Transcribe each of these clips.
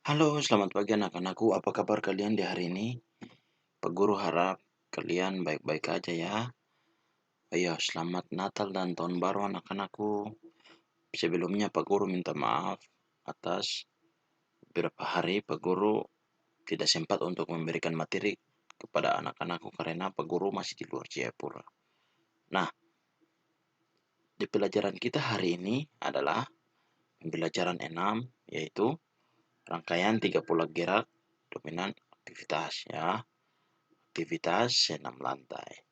Halo, selamat pagi anak-anakku. Apa kabar kalian di hari ini? Pak Guru harap kalian baik-baik aja ya. Ayo, selamat Natal dan Tahun Baru anak-anakku. Sebelumnya Pak Guru minta maaf atas beberapa hari Pak Guru tidak sempat untuk memberikan materi kepada anak-anakku karena Pak Guru masih di luar Jayapura. Nah, di pelajaran kita hari ini adalah pembelajaran 6, yaitu rangkaian 3 pola gerak dominan aktivitas ya. Aktivitas senam lantai.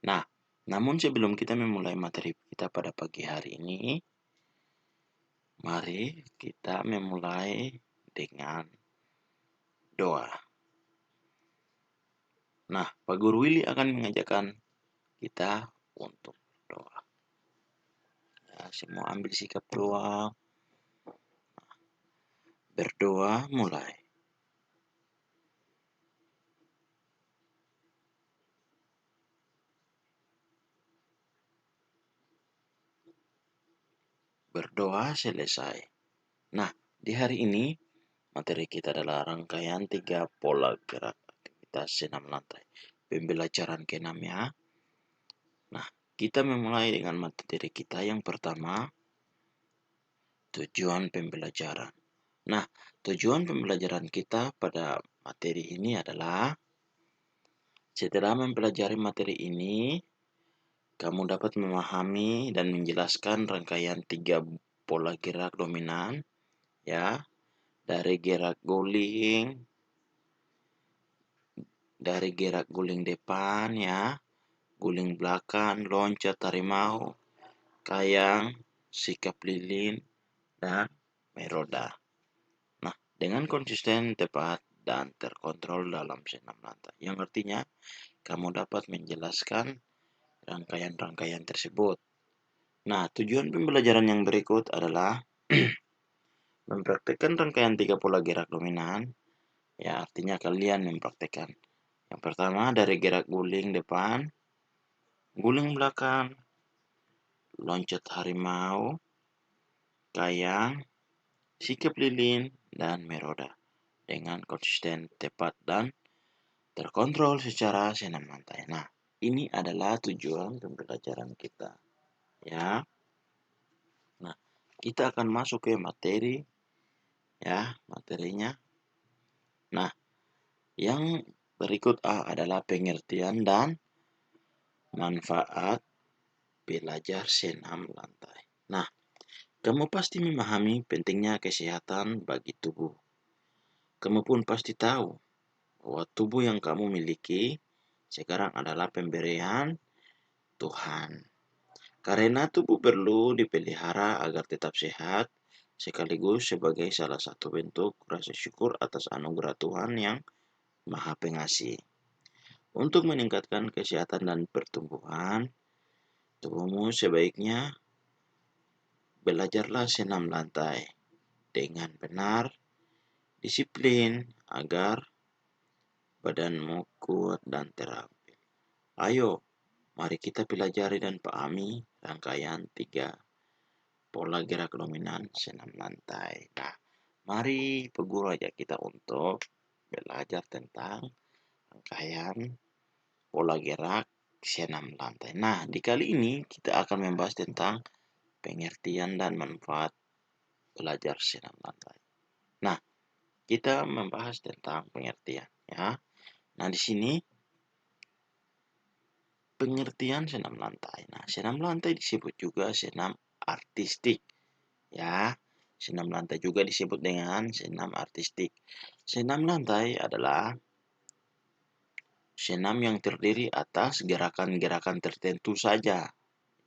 Nah, namun sebelum kita memulai materi kita pada pagi hari ini, mari kita memulai dengan doa. Nah, Pak Guru Willy akan mengajarkan kita untuk berdoa. Ya, semua ambil sikap doa. Berdoa mulai. Berdoa selesai. Nah, di hari ini materi kita adalah rangkaian 3 pola gerak aktivitas senam lantai. Pembelajaran ke-6 ya. Nah, kita memulai dengan materi kita yang pertama, tujuan pembelajaran. Nah, tujuan pembelajaran kita pada materi ini adalah setelah mempelajari materi ini, kamu dapat memahami dan menjelaskan rangkaian 3 pola gerak dominan, ya, dari gerak guling depan, ya, guling belakang, loncat harimau, kayang, sikap lilin, dan meroda. Nah, dengan konsisten, tepat, dan terkontrol dalam senam lantai. Yang artinya, kamu dapat menjelaskan rangkaian-rangkaian tersebut. Nah, tujuan pembelajaran yang berikut adalah mempraktikkan rangkaian 3 pola gerak dominan. Ya, artinya kalian mempraktikkan. Yang pertama, dari gerak guling depan, guling belakang, loncat harimau, kayang, sikap lilin, dan meroda. Dengan konsisten, tepat, dan terkontrol secara senam lantai. Nah, ini adalah tujuan pembelajaran kita, ya. Nah, kita akan masuk ke materi, ya, materinya. Nah, yang berikut adalah pengertian dan manfaat belajar senam lantai. Nah, kamu pasti memahami pentingnya kesehatan bagi tubuh. Kamu pun pasti tahu bahwa tubuh yang kamu miliki sekarang adalah pemberian Tuhan. Karena tubuh perlu dipelihara agar tetap sehat, sekaligus sebagai salah satu bentuk rasa syukur atas anugerah Tuhan yang Maha Pengasih. Untuk meningkatkan kesehatan dan pertumbuhan, tubuhmu sebaiknya belajarlah senam lantai dengan benar, disiplin, agar badanmu kuat dan terampil. Ayo, mari kita pelajari dan pahami rangkaian 3 pola gerak dominan senam lantai. Nah, mari Pak Guru ajak kita untuk belajar tentang rangkaian pola gerak senam lantai. Nah, di kali ini kita akan membahas tentang pengertian dan manfaat belajar senam lantai. Nah, kita membahas tentang pengertian ya. Nah, di sini pengertian senam lantai. Nah, senam lantai disebut juga senam artistik ya. Senam lantai juga disebut dengan senam artistik. Senam lantai adalah senam yang terdiri atas gerakan-gerakan tertentu saja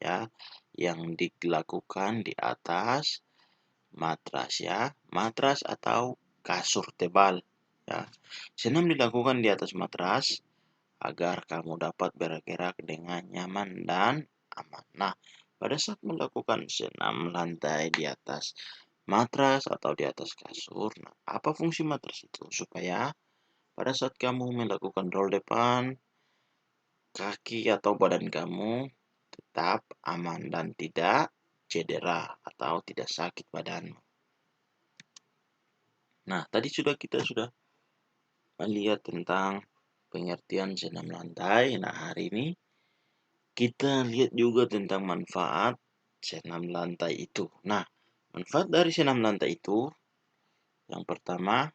ya, yang dilakukan di atas matras ya, matras atau kasur tebal ya. Senam dilakukan di atas matras agar kamu dapat bergerak dengan nyaman dan aman. Nah, pada saat melakukan senam lantai di atas matras atau di atas kasur, nah, apa fungsi matras itu? Supaya pada saat kamu melakukan roll depan, kaki atau badan kamu tetap aman dan tidak cedera atau tidak sakit badanmu. Nah, tadi kita sudah melihat tentang pengertian senam lantai. Nah, hari ini kita lihat juga tentang manfaat senam lantai itu. Nah, manfaat dari senam lantai itu yang pertama,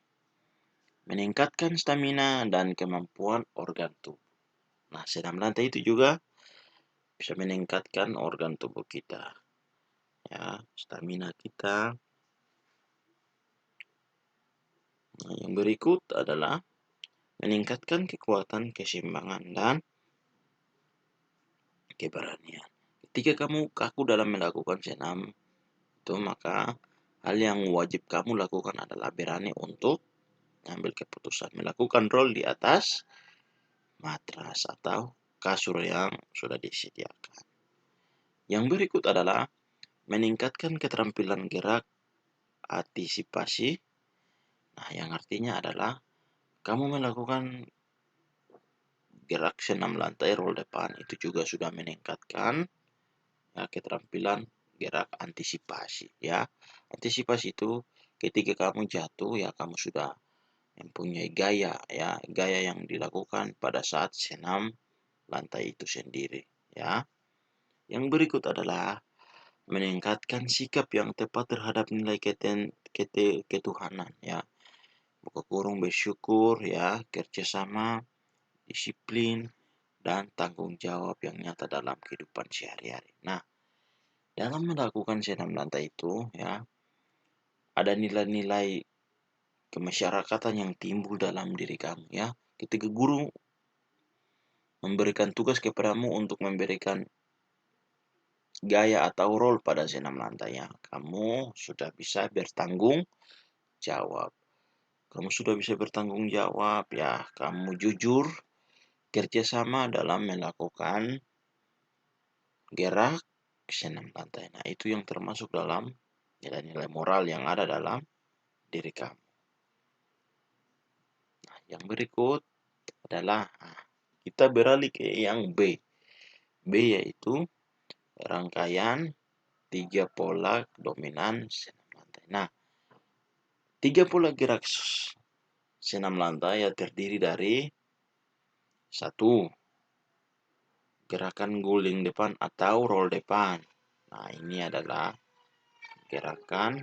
meningkatkan stamina dan kemampuan organ tubuh. Nah, senam lantai itu juga bisa meningkatkan organ tubuh kita. Ya, stamina kita. Nah, yang berikut adalah meningkatkan kekuatan, keseimbangan, dan keberanian. Ketika kamu kaku dalam melakukan senam, itu maka hal yang wajib kamu lakukan adalah berani untuk mengambil keputusan, melakukan roll di atas matras atau kasur yang sudah disediakan. Yang berikut adalah meningkatkan keterampilan gerak antisipasi. Nah, yang artinya adalah kamu melakukan gerak senam lantai roll depan itu juga sudah meningkatkan ya, keterampilan gerak antisipasi ya. Antisipasi itu ketika kamu jatuh ya kamu sudah mempunyai gaya ya, gaya yang dilakukan pada saat senam lantai itu sendiri ya. Yang berikut adalah meningkatkan sikap yang tepat terhadap nilai ketuhanan ya. Buka kurung bersyukur ya, kerjasama, disiplin, dan tanggung jawab yang nyata dalam kehidupan sehari-hari. Nah, dalam melakukan senam lantai itu ya, ada nilai-nilai kemasyarakatan yang timbul dalam diri kamu ya. Ketika guru memberikan tugas kepadamu untuk memberikan gaya atau role pada senam lantai ya, kamu sudah bisa bertanggung jawab. Kamu sudah bisa bertanggung jawab ya, kamu jujur, kerjasama dalam melakukan gerak senam lantai. Nah, itu yang termasuk dalam nilai-nilai moral yang ada dalam diri kamu. Nah, yang berikut adalah kita beralih ke yang B. B yaitu rangkaian 3 pola dominan senam lantai. Nah, 3 pola gerak senam lantai ya terdiri dari 1. Gerakan guling depan atau roll depan. Nah, ini adalah gerakan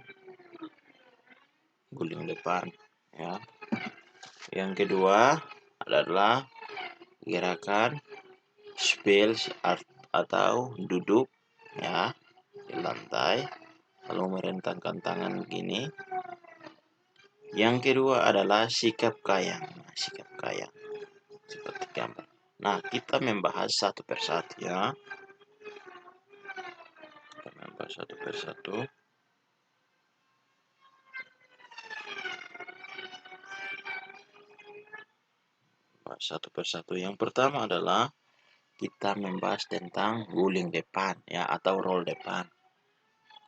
guling depan ya. Yang kedua adalah gerakan spills atau duduk ya di lantai lalu merentangkan tangan begini. Yang kedua adalah sikap kayang. Nah, sikap kayang seperti gambar. Nah, kita membahas satu persatu ya. Kita membahas satu persatu. Satu persatu. Yang pertama adalah kita membahas tentang guling depan ya atau roll depan.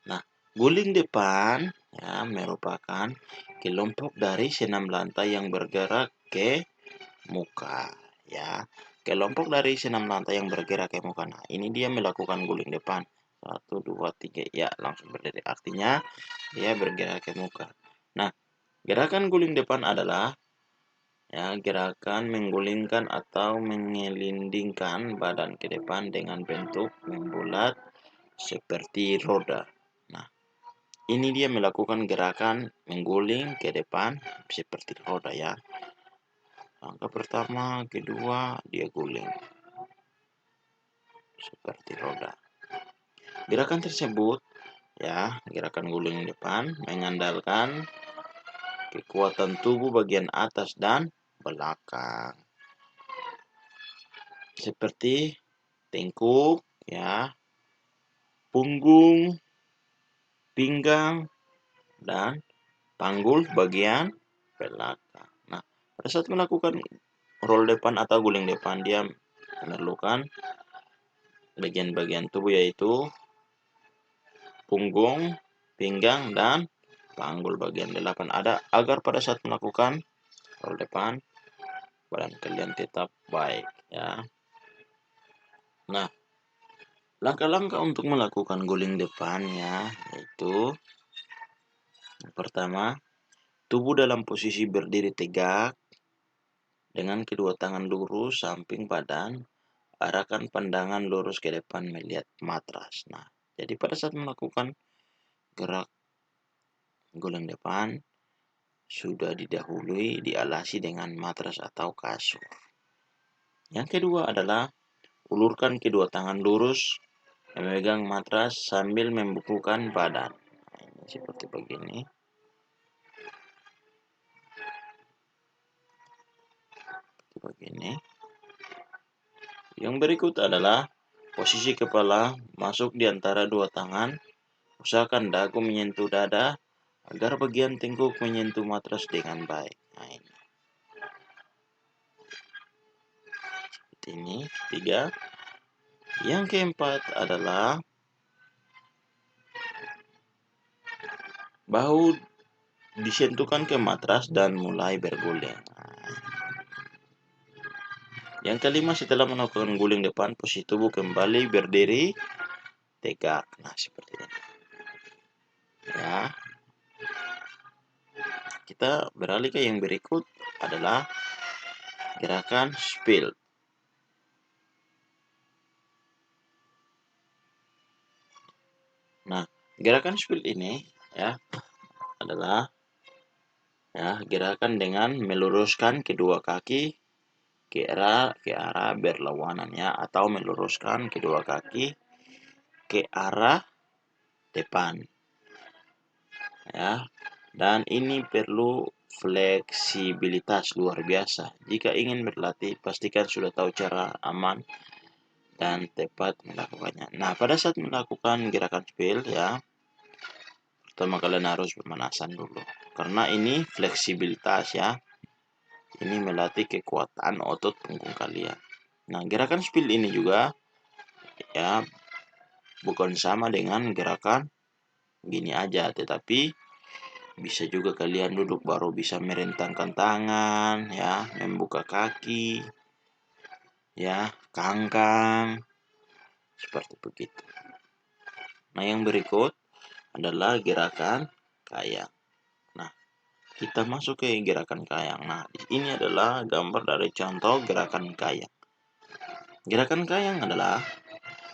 Nah, guling depan ya merupakan kelompok dari senam lantai yang bergerak ke muka ya. Kelompok dari senam lantai yang bergerak ke muka. Nah, ini dia melakukan guling depan. 1, 2, 3 ya langsung berdiri. Artinya dia bergerak ke muka. Nah, gerakan guling depan adalah ya, gerakan menggulingkan atau mengelindingkan badan ke depan dengan bentuk membulat seperti roda. Nah, ini dia melakukan gerakan mengguling ke depan seperti roda ya. Langkah pertama, kedua, dia guling seperti roda. Gerakan tersebut ya, gerakan guling depan mengandalkan kekuatan tubuh bagian atas dan belakang. Seperti tengkuk ya, punggung, pinggang, dan panggul bagian belakang. Nah, pada saat melakukan roll depan atau guling depan, dia memerlukan bagian-bagian tubuh yaitu punggung, pinggang, dan panggul bagian delapan ada agar pada saat melakukan roll depan badan kalian tetap baik ya. Nah, langkah-langkah untuk melakukan guling depan ya yaitu yang pertama Tubuh dalam posisi berdiri tegak dengan kedua tangan lurus samping badan. Arahkan pandangan lurus ke depan melihat matras. Nah, jadi pada saat melakukan gerak guling depan, sudah didahului dialasi dengan matras atau kasur. Yang kedua adalah ulurkan kedua tangan lurus memegang matras sambil membukukan badan. Nah, ini seperti begini. Yang berikut adalah posisi kepala masuk di antara dua tangan. Usahakan dagu menyentuh dada agar bagian tengkuk menyentuh matras dengan baik. Nah, ini. Seperti ini. Ketiga. Yang keempat adalah bahu disentuhkan ke matras dan mulai berguling. Yang kelima, setelah melakukan guling depan, posisi tubuh kembali berdiri tegak. Nah, seperti ini. Ya. Kita beralih ke yang berikut adalah gerakan spill. Nah, gerakan spill ini ya adalah gerakan dengan meluruskan kedua kaki ke arah berlawanan ya, atau meluruskan kedua kaki ke arah depan ya. Dan ini perlu fleksibilitas luar biasa. Jika ingin berlatih, pastikan sudah tahu cara aman dan tepat melakukannya. Nah, pada saat melakukan gerakan spill ya, pertama kalian harus pemanasan dulu. Karena ini fleksibilitas ya. Ini melatih kekuatan otot punggung kalian. Nah, gerakan spill ini juga ya bukan sama dengan gerakan gini aja, tetapi bisa juga kalian duduk baru bisa merentangkan tangan ya, membuka kaki ya, kangkang seperti begitu. Nah, yang berikut adalah gerakan kayang. Nah, kita masuk ke gerakan kayang. Nah, ini adalah gambar dari contoh gerakan kayang. Gerakan kayang adalah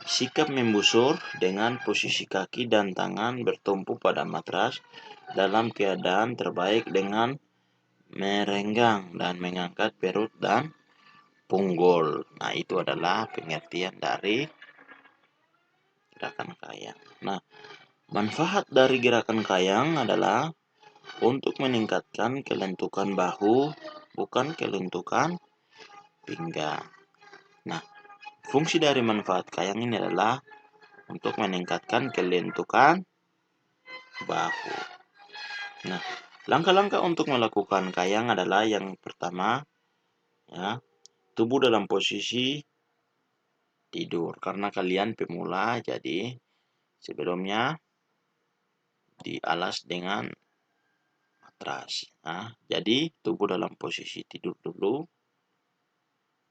sikap membusur dengan posisi kaki dan tangan bertumpu pada matras dalam keadaan terbaik dengan merenggang dan mengangkat perut dan punggul. Nah, itu adalah pengertian dari gerakan kayang. Nah, manfaat dari gerakan kayang adalah untuk meningkatkan kelentukan bahu, bukan kelentukan pinggang. Nah, fungsi dari manfaat kayang ini adalah untuk meningkatkan kelentukan bahu. Nah, langkah-langkah untuk melakukan kayang adalah yang pertama, ya, tubuh dalam posisi tidur. Karena kalian pemula, jadi sebelumnya dialas dengan matras. Nah, jadi tubuh dalam posisi tidur dulu,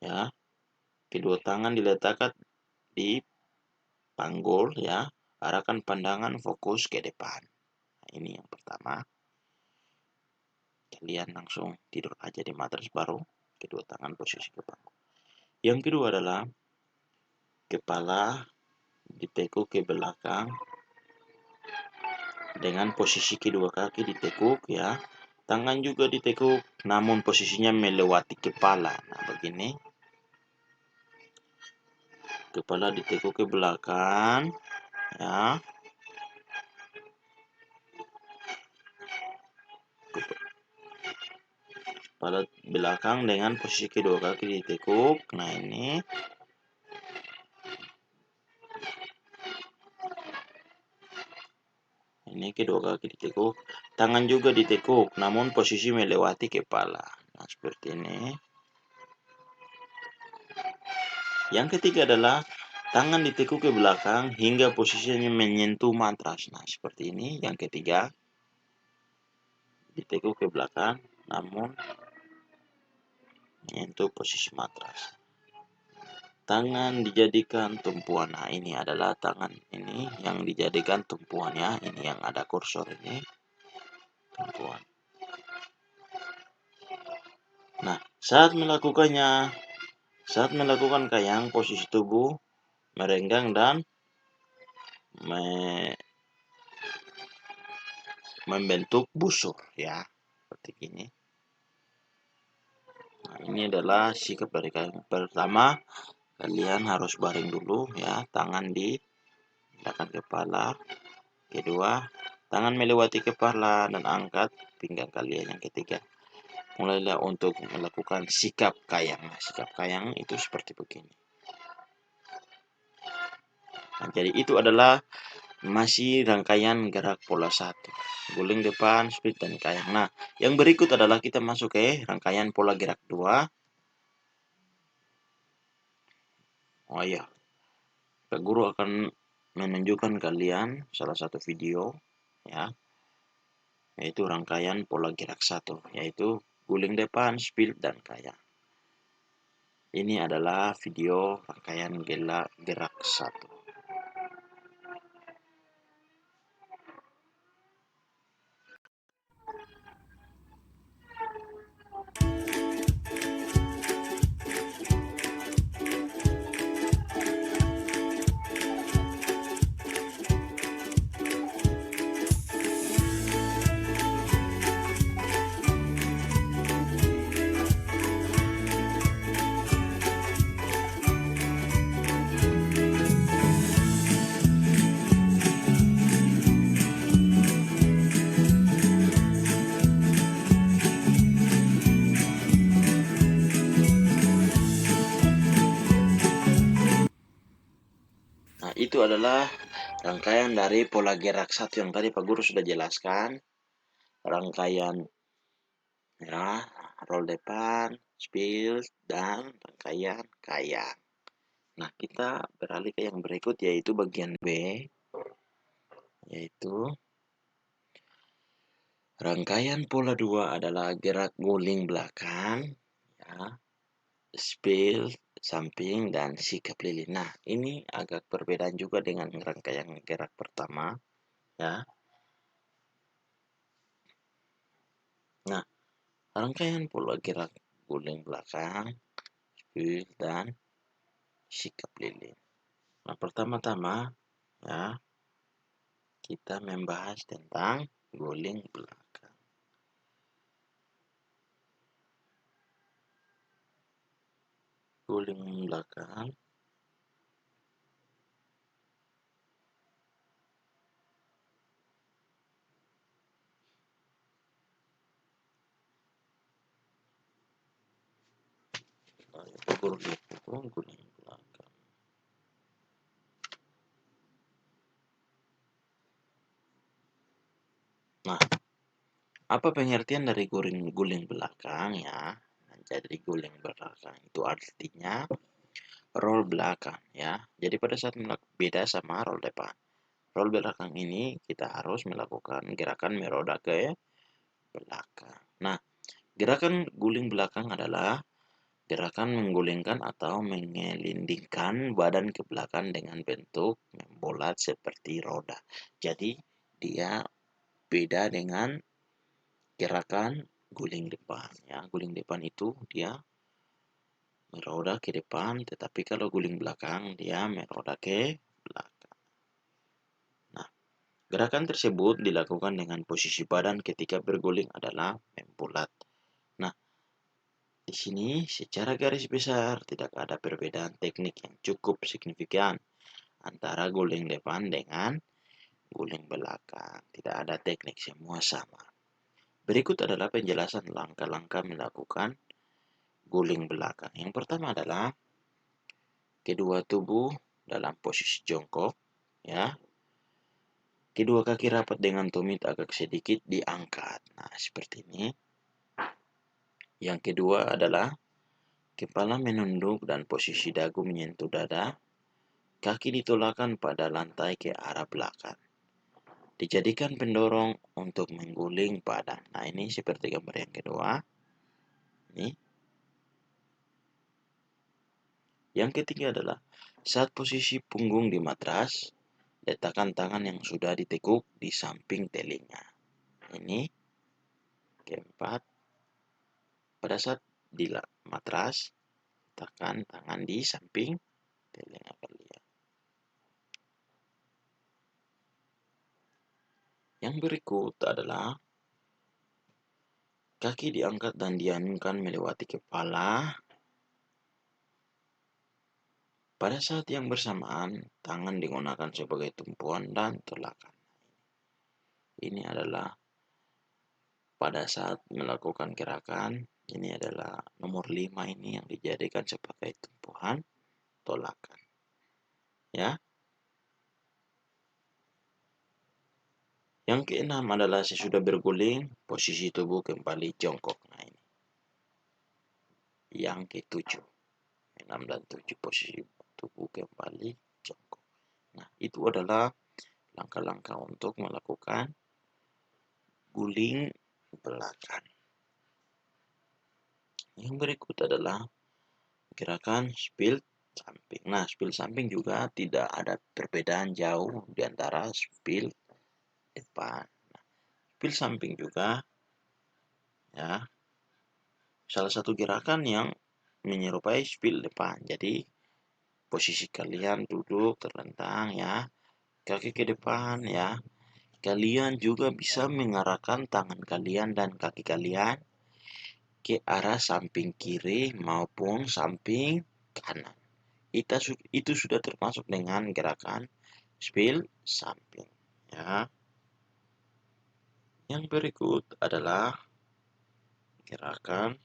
ya. Kedua tangan diletakkan di panggul, ya. Arahkan pandangan fokus ke depan. Nah, ini yang pertama. Kalian langsung tidur aja di matras, baru kedua tangan posisi ke panggul. Yang kedua adalah kepala ditekuk ke belakang dengan posisi kedua kaki ditekuk ya. Tangan juga ditekuk namun posisinya melewati kepala. Nah, begini. Kepala ditekuk ke belakang ya. Kepala belakang dengan posisi kedua kaki ditekuk. Nah, ini. Ini kedua kaki ditekuk. Tangan juga ditekuk namun posisi melewati kepala. Nah, seperti ini. Yang ketiga adalah tangan ditekuk ke belakang hingga posisinya menyentuh matras. Nah, seperti ini. Yang ketiga, ditekuk ke belakang namun menyentuh posisi matras. Tangan dijadikan tumpuan. Nah, ini adalah tangan ini yang dijadikan tumpuan ya. Ini yang ada kursor ini. Tumpuan. Nah, saat melakukan kayang, posisi tubuh merenggang dan membentuk busur ya, seperti ini. Nah, ini adalah sikap dari kayang. Pertama, kalian harus baring dulu ya, tangan di belakang kepala. Kedua, tangan melewati kepala dan angkat pinggang kalian. Yang ketiga, mulailah untuk melakukan sikap kayang. Nah, sikap kayang itu seperti begini. Nah, jadi itu adalah masih rangkaian gerak pola 1. Guling depan, split, dan kayang. Nah, yang berikut adalah kita masuk ke rangkaian pola gerak 2. Oh iya, Pak Guru akan menunjukkan kalian salah satu video ya, yaitu rangkaian pola gerak 1, yaitu guling depan, split, dan kayang. Ini adalah video rangkaian gerak 1. Nah, itu adalah rangkaian dari pola gerak 1 yang tadi Pak Guru sudah jelaskan. Rangkaian ya, roll depan, spill, dan rangkaian kayang. Nah, kita beralih ke yang berikut, yaitu bagian B, yaitu rangkaian pola 2 adalah gerak guling belakang, ya, spill, samping, dan sikap lilin. Nah, ini agak perbedaan juga dengan rangkaian gerak pertama, ya. Nah, rangkaian pola gerak guling belakang, spill, dan sikap lilin. Nah, pertama-tama ya, kita membahas tentang guling belakang. Guling belakang guling belakang. Nah, apa pengertian dari guling belakang ya? Nah, jadi guling belakang itu artinya roll belakang ya. Jadi pada saat beda sama roll depan. Roll belakang ini kita harus melakukan gerakan meroda ke belakang. Nah, gerakan guling belakang adalah gerakan menggulingkan atau mengelindingkan badan ke belakang dengan bentuk membulat seperti roda. Jadi dia beda dengan gerakan guling depan ya. Guling depan itu dia meroda ke depan, tetapi kalau guling belakang dia meroda ke belakang. Nah, gerakan tersebut dilakukan dengan posisi badan ketika berguling adalah membulat. Nah, di sini secara garis besar tidak ada perbedaan teknik yang cukup signifikan antara guling depan dengan guling belakang. Tidak ada teknik, semua sama. Berikut adalah penjelasan langkah-langkah melakukan guling belakang. Yang pertama adalah kedua tubuh dalam posisi jongkok, ya. Kedua kaki rapat dengan tumit agak sedikit diangkat. Nah, seperti ini. Yang kedua adalah kepala menunduk dan posisi dagu menyentuh dada. Kaki ditolakkan pada lantai ke arah belakang. Dijadikan pendorong untuk mengguling badan. Nah, ini seperti gambar yang kedua. Ini. Yang ketiga adalah saat posisi punggung di matras, letakkan tangan yang sudah ditekuk di samping telinga. Ini keempat. Pada saat di matras, tekan tangan di samping telinga kalian. Yang berikut adalah kaki diangkat dan dianjungkan melewati kepala. Pada saat yang bersamaan, tangan digunakan sebagai tumpuan dan tolakan. Ini adalah pada saat melakukan gerakan, ini adalah nomor 5 ini yang dijadikan sebagai tumpuan tolakan. Ya. Yang keenam adalah sesudah berguling, posisi tubuh kembali jongkok. Nah ini. Yang ketujuh. 6 dan 7 posisi tubuh kembali jongkok. Nah, itu adalah langkah-langkah untuk melakukan guling belakang. Yang berikut adalah gerakan split samping. Nah, split samping juga tidak ada perbedaan jauh di antara split depan. Nah, split samping juga ya salah satu gerakan yang menyerupai split depan. Jadi posisi kalian duduk terlentang ya, kaki ke depan ya. Kalian juga bisa mengarahkan tangan kalian dan kaki kalian ke arah samping kiri maupun samping kanan. Itu sudah termasuk dengan gerakan split samping. Ya. Yang berikut adalah gerakan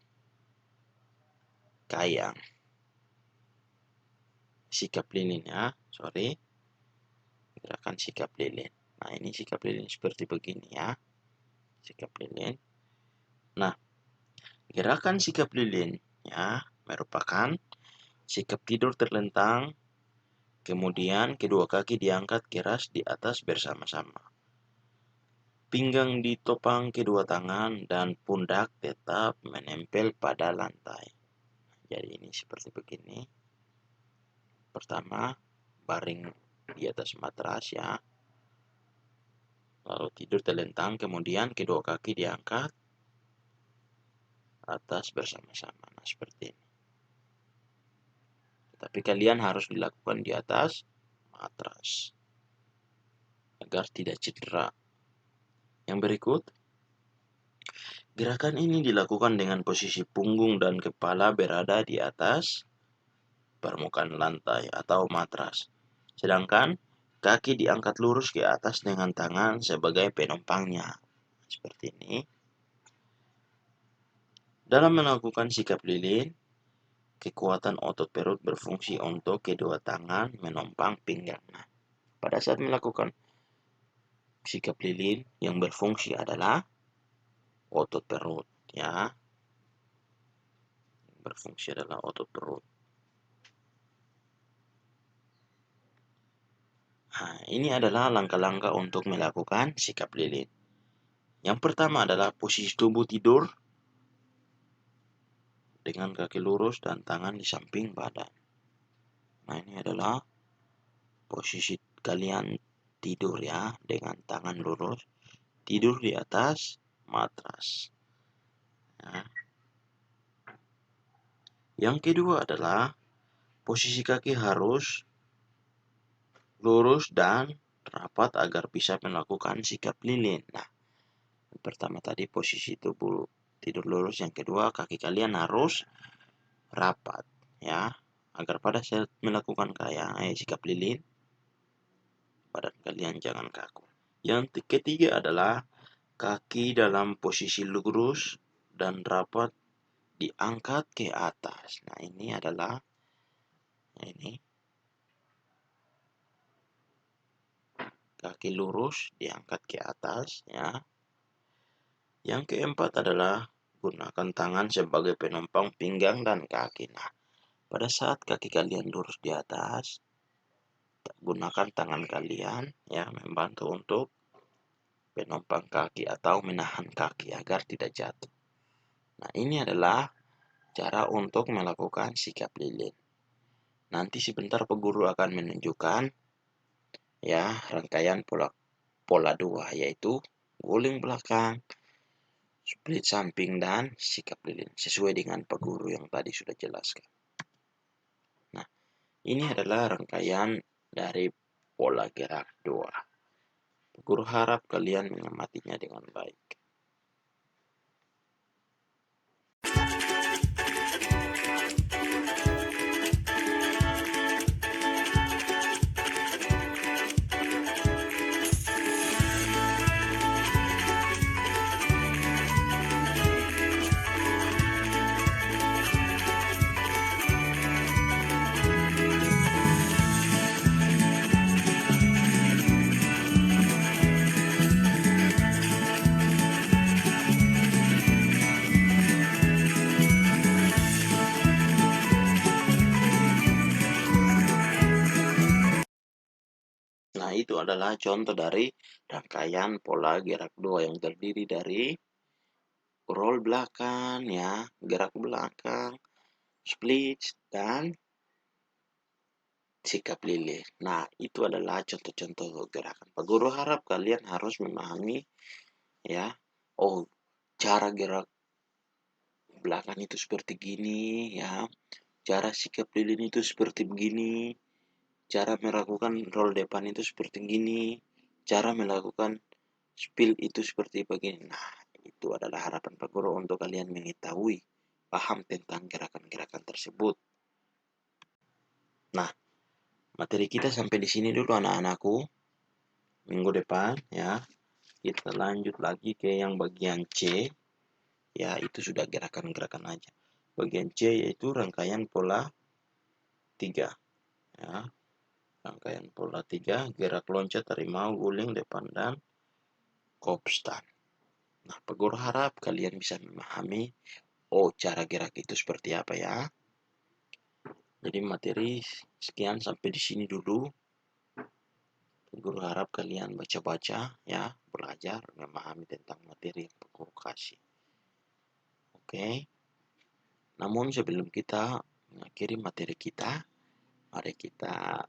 kayang. Sikap lilin ya, sorry. Gerakan sikap lilin. Nah, ini sikap lilin seperti begini ya. Sikap lilin. Nah, gerakan sikap lilin ya merupakan sikap tidur terlentang, kemudian kedua kaki diangkat keras di atas bersama-sama. Pinggang ditopang kedua tangan dan pundak tetap menempel pada lantai. Jadi ini seperti begini. Pertama, baring di atas matras ya. Lalu tidur terlentang, kemudian kedua kaki diangkat atas bersama-sama. Nah, seperti ini. Tapi kalian harus dilakukan di atas matras agar tidak cedera. Yang berikut, gerakan ini dilakukan dengan posisi punggung dan kepala berada di atas permukaan lantai atau matras. Sedangkan kaki diangkat lurus ke atas dengan tangan sebagai penopangnya. Seperti ini. Dalam melakukan sikap lilin, kekuatan otot perut berfungsi untuk kedua tangan menopang pinggang. Nah, pada saat melakukan sikap lilin yang berfungsi adalah otot perut ya. Berfungsi adalah otot perut. Nah, ini adalah langkah-langkah untuk melakukan sikap lilin. Yang pertama adalah posisi tubuh tidur dengan kaki lurus dan tangan di samping badan. Nah, ini adalah posisi kalian tidur ya, dengan tangan lurus, tidur di atas matras. Ya. Yang kedua adalah posisi kaki harus lurus dan rapat agar bisa melakukan sikap lilin. Nah, yang pertama tadi posisi tubuh tidur lurus, yang kedua kaki kalian harus rapat ya, agar pada saat melakukan sikap lilin badan kalian jangan kaku. Yang ketiga adalah kaki dalam posisi lurus dan rapat diangkat ke atas. Nah, ini adalah kaki lurus diangkat ke atas ya. Yang keempat adalah gunakan tangan sebagai penopang pinggang dan kaki. Nah, pada saat kaki kalian lurus di atas, gunakan tangan kalian ya membantu untuk penopang kaki atau menahan kaki agar tidak jatuh. Nah, ini adalah cara untuk melakukan sikap lilin. Nanti sebentar Pak Guru akan menunjukkan ya rangkaian pola 2, yaitu guling belakang, split samping, dan sikap lilin. Sesuai dengan Pak Guru yang tadi sudah jelaskan. Nah, ini adalah rangkaian dari pola gerak 2. Pak Guru harap kalian mengamatinya dengan baik. Nah, itu adalah contoh dari rangkaian pola gerak 2 yang terdiri dari roll belakang, ya, gerak belakang, split, dan sikap lilin. Nah, itu adalah contoh-contoh gerakan. Pak Guru harap kalian harus memahami, ya, oh, cara gerak belakang itu seperti gini, ya, cara sikap lilin itu seperti begini, cara melakukan roll depan itu seperti gini, cara melakukan spill itu seperti begini. Nah, itu adalah harapan Pak Guru untuk kalian mengetahui, paham tentang gerakan-gerakan tersebut. Nah, materi kita sampai di sini dulu anak-anakku. Minggu depan, ya, kita lanjut lagi ke yang bagian C. Ya, itu sudah gerakan-gerakan aja. Bagian C yaitu rangkaian pola 3. Ya, rangkaian pola 3, gerak loncat, harimau, guling, depan, dan kopstan. Nah, Pak Guru harap kalian bisa memahami, oh, cara gerak itu seperti apa, ya. Jadi materi sekian sampai di sini dulu. Pak Guru harap kalian baca-baca, ya, belajar memahami tentang materi yang Pak Guru kasih. Oke. Namun sebelum kita mengakhiri materi kita, mari kita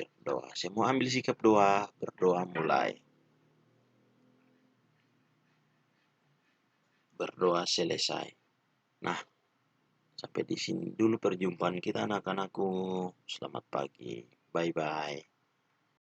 berdoa. Semua ambil sikap doa, berdoa mulai. Berdoa selesai. Nah, sampai di sini dulu perjumpaan kita anak-anakku. Selamat pagi. Bye-bye.